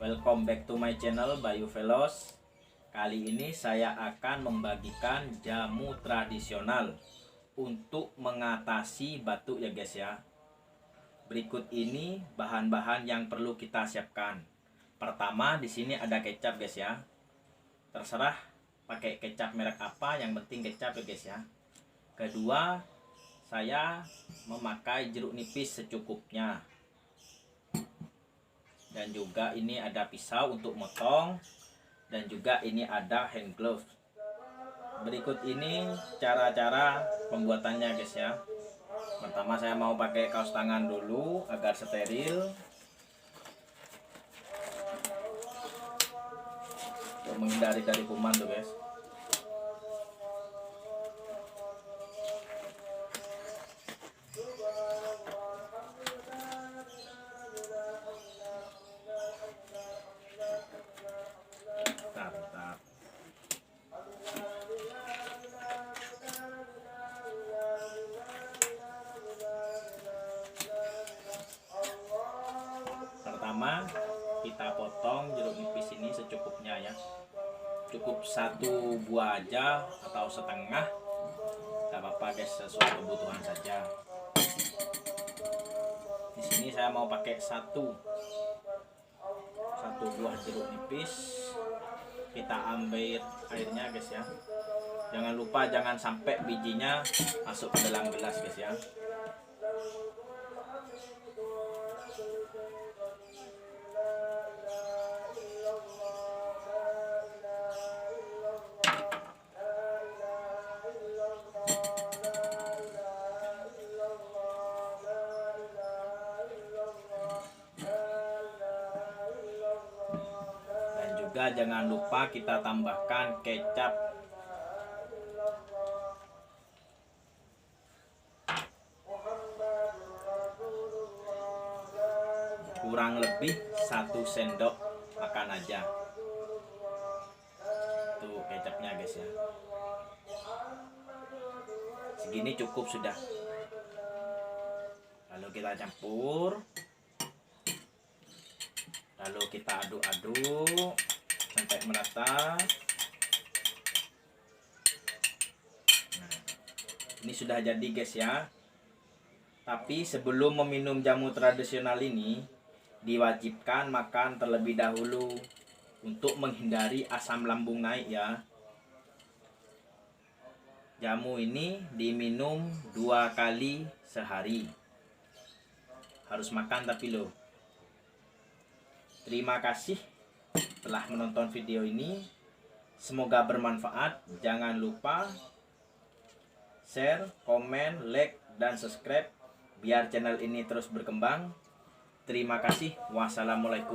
Welcome back to my channel Bayu Velos. Kali ini saya akan membagikan jamu tradisional untuk mengatasi batuk ya guys ya. Berikut ini bahan-bahan yang perlu kita siapkan. Pertama, di sini ada kecap guys ya. Terserah pakai kecap merek apa, yang penting kecap ya guys ya. Kedua, saya memakai jeruk nipis secukupnya. Dan juga ini ada pisau untuk motong, dan juga ini ada hand glove. Berikut ini cara-cara pembuatannya guys ya. Pertama, saya mau pakai kaos tangan dulu agar steril untuk menghindari dari kuman tuh guys. Pertama, kita potong jeruk nipis ini secukupnya ya. Cukup satu buah aja atau setengah, gak apa-apa guys, sesuai kebutuhan saja. Di sini saya mau pakai satu buah jeruk nipis. Kita ambil airnya guys ya. Jangan lupa jangan sampai bijinya masuk ke dalam gelas guys ya. Juga jangan lupa kita tambahkan kecap. Kurang lebih 1 sendok makan aja. Tuh kecapnya guys ya. Segini cukup sudah. Lalu kita campur. Lalu kita aduk-aduk sampai merata. Nah, ini sudah jadi guys ya. Tapi sebelum meminum jamu tradisional ini, diwajibkan makan terlebih dahulu untuk menghindari asam lambung naik ya. Jamu ini diminum 2 kali sehari. Harus makan tapi loh. Terima kasih telah menonton video ini. Semoga bermanfaat. Jangan lupa share, komen, like, dan subscribe biar channel ini terus berkembang. Terima kasih. Wassalamualaikum.